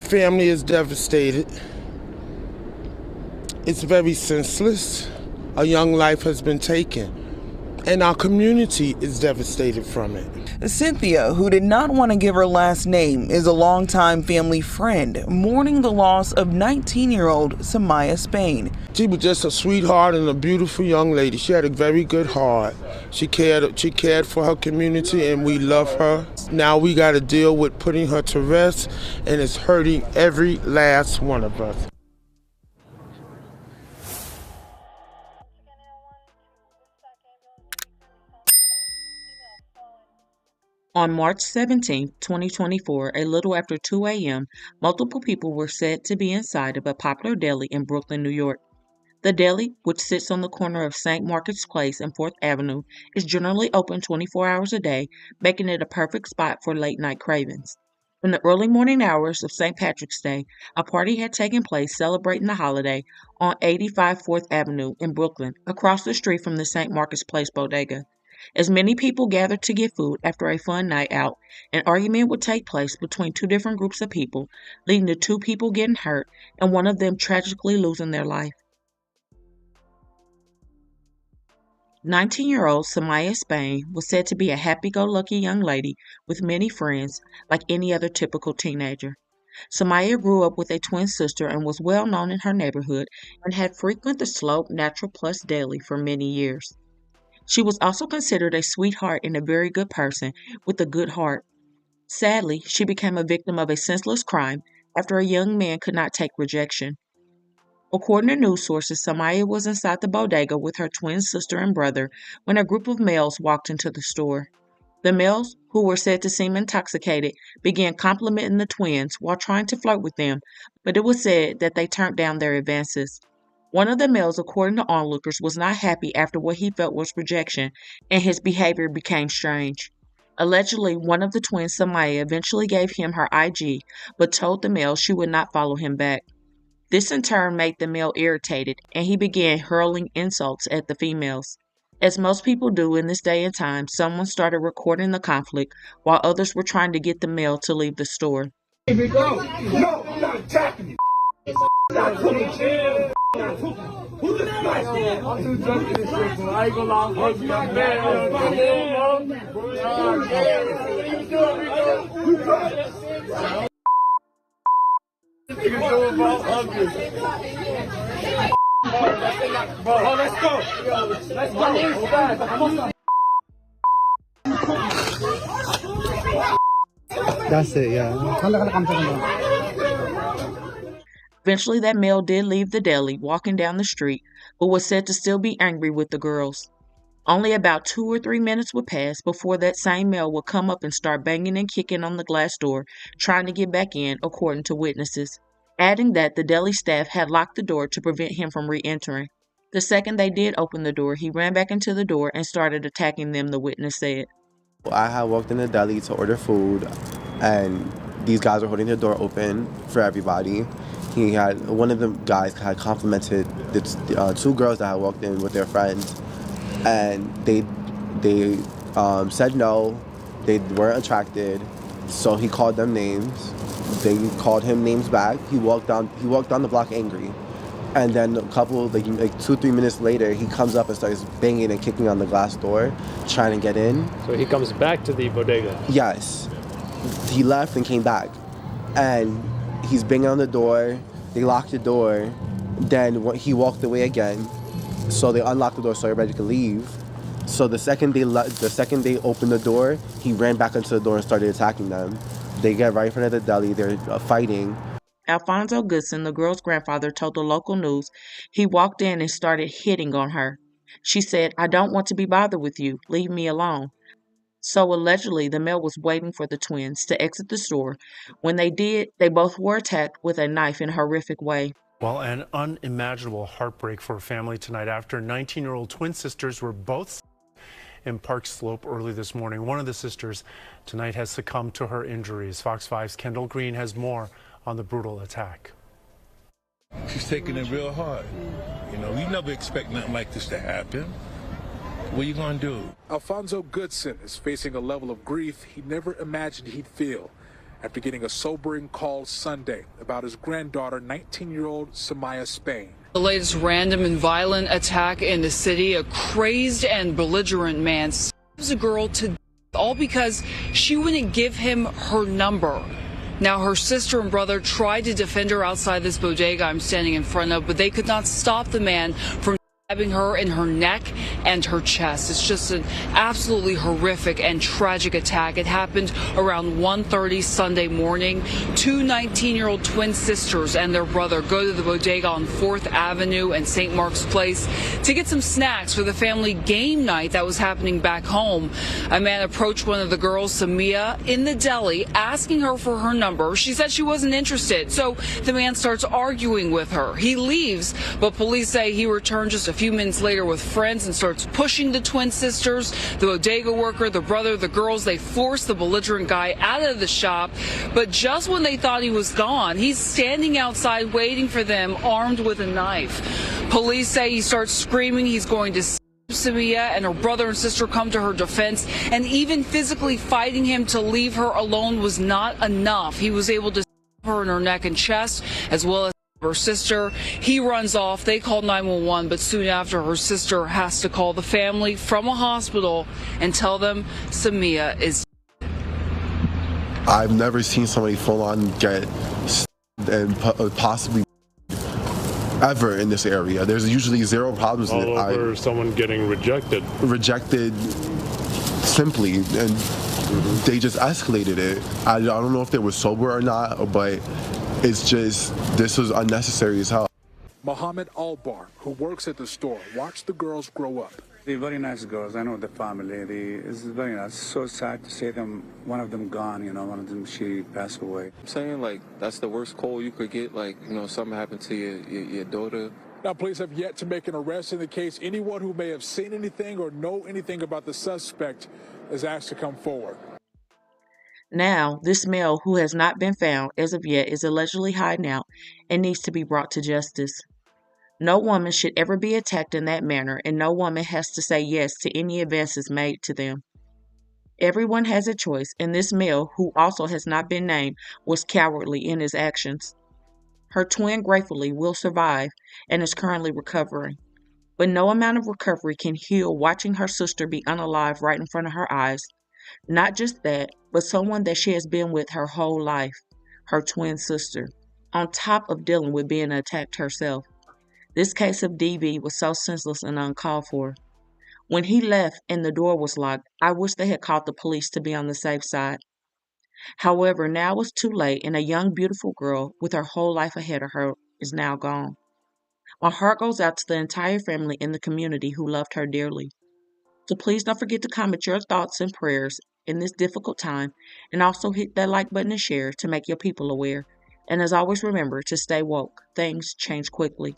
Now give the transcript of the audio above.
Family is devastated. It's very senseless. A young life has been taken, and our community is devastated from it. Cynthia, who did not want to give her last name, is a longtime family friend mourning the loss of 19-year-old Samiya Spain. She was just a sweetheart and a beautiful young lady. She had a very good heart. She cared for her community, and we love her. Now we got to deal with putting her to rest, and it's hurting every last one of us. On March 17, 2024, a little after 2 a.m., multiple people were said to be inside of a popular deli in Brooklyn, New York. The deli, which sits on the corner of St. Mark's Place and 4th Avenue, is generally open 24 hours a day, making it a perfect spot for late-night cravings. In the early morning hours of St. Patrick's Day, a party had taken place celebrating the holiday on 85 4th Avenue in Brooklyn, across the street from the St. Mark's Place Bodega. As many people gathered to get food after a fun night out, an argument would take place between two different groups of people, leading to 2 people getting hurt and one of them tragically losing their life. 19-year-old Samiya Spain was said to be a happy-go-lucky young lady with many friends, like any other typical teenager. Samiya grew up with a twin sister and was well known in her neighborhood and had frequented the Slope Natural Plus Deli for many years. She was also considered a sweetheart and a very good person with a good heart. Sadly, she became a victim of a senseless crime after a young man could not take rejection. According to news sources, Samiya was inside the bodega with her twin sister and brother when a group of males walked into the store. The males, who were said to seem intoxicated, began complimenting the twins while trying to flirt with them, but it was said that they turned down their advances. One of the males, according to onlookers, was not happy after what he felt was rejection, and his behavior became strange. Allegedly, one of the twins, Samiya, eventually gave him her IG, but told the male she would not follow him back. This in turn made the male irritated, and he began hurling insults at the females. As most people do in this day and time, someone started recording the conflict, while others were trying to get the male to leave the store. Here we go. No, I'm not attacking you. Who's this guy? I'm too drunk for this shit, bro. I ain't gonna lie. I'm hungry. I'm bad. Bro, let's go. Let's go. That's it, yeah. Eventually, that male did leave the deli, walking down the street, but was said to still be angry with the girls. Only about 2 or 3 minutes would pass before that same male would come up and start banging and kicking on the glass door, trying to get back in, according to witnesses, adding that the deli staff had locked the door to prevent him from re-entering. The second they did open the door, he ran back into the door and started attacking them, the witness said. I had walked in the deli to order food, and these guys were holding the door open for everybody. One of the guys had complimented the 2 girls that had walked in with their friends, and they said no, they weren't attracted, so he called them names. They called him names back. He walked down the block angry, and then a couple 2-3 minutes later, he comes up and starts banging and kicking on the glass door, trying to get in. So he comes back to the bodega? Yes. He left and came back, and he's banging on the door. They locked the door. Then he walked away again, so they unlocked the door so everybody could leave. So the second they opened the door, he ran back into the door and started attacking them. They get right in front of the deli. They're fighting. Alfonso Goodson, the girl's grandfather, told the local news he walked in and started hitting on her. She said, "I don't want to be bothered with you. Leave me alone." So allegedly, the male was waiting for the twins to exit the store. When they did, they both were attacked with a knife in a horrific way. Well, an unimaginable heartbreak for a family tonight after 19-year-old twin sisters were both in Park Slope early this morning. One of the sisters tonight has succumbed to her injuries. Fox 5's Kendall Green has more on the brutal attack. She's taking it real hard. You never expect nothing like this to happen. What are you going to do? Alfonso Goodson is facing a level of grief he never imagined he'd feel after getting a sobering call Sunday about his granddaughter, 19-year-old Samiya Spain. The latest random and violent attack in the city. A crazed and belligerent man stabs a girl to death, all because she wouldn't give him her number. Now, her sister and brother tried to defend her outside this bodega I'm standing in front of, but they could not stop the man from stabbing her in her neck and her chest. It's just an absolutely horrific and tragic attack. It happened around 1:30 Sunday morning. Two 19-year-old twin sisters and their brother go to the bodega on 4th Avenue and St. Mark's Place to get some snacks for the family game night that was happening back home. A man approached one of the girls, Samiya, in the deli, asking her for her number. She said she wasn't interested, so the man starts arguing with her. He leaves, but police say he returned just a few minutes later with friends and starts pushing the twin sisters, the bodega worker, the brother, the girls. They force the belligerent guy out of the shop, but just when they thought he was gone, he's standing outside waiting for them, armed with a knife. Police say he starts screaming he's going to stab Samiya, and her brother and sister come to her defense, and even physically fighting him to leave her alone was not enough. He was able to stab her in her neck and chest, as well as her sister. He runs off. They call 911, but soon after, her sister has to call the family from a hospital and tell them Samiya is dead. I've never seen somebody full on get stabbed and possibly ever in this area. There's usually zero problems. All over someone getting rejected. Rejected simply, and they just escalated it. I don't know if they were sober or not, but it's just, this was unnecessary as hell. Muhammad Albar, who works at the store, watched the girls grow up. They're very nice girls. I know the family. It's very nice. It's so sad to see them, one of them gone, one of them, she passed away. I'm saying, like, that's the worst call you could get, like, something happened to your daughter. Now, police have yet to make an arrest in the case. Anyone who may have seen anything or know anything about the suspect is asked to come forward. Now, this male who has not been found as of yet is allegedly hiding out and needs to be brought to justice. No woman should ever be attacked in that manner, and no woman has to say yes to any advances made to them. Everyone has a choice, and this male, who also has not been named, was cowardly in his actions. Her twin gratefully will survive and is currently recovering. But no amount of recovery can heal watching her sister be unalive right in front of her eyes. Not just that, but someone that she has been with her whole life, her twin sister, on top of dealing with being attacked herself. This case of DV was so senseless and uncalled for. When he left and the door was locked, I wish they had called the police to be on the safe side. However, now it's too late, and a young, beautiful girl with her whole life ahead of her is now gone. My heart goes out to the entire family and the community who loved her dearly. So please don't forget to comment your thoughts and prayers in this difficult time, and also hit that like button and share to make your people aware. And as always, remember to stay woke. Things change quickly.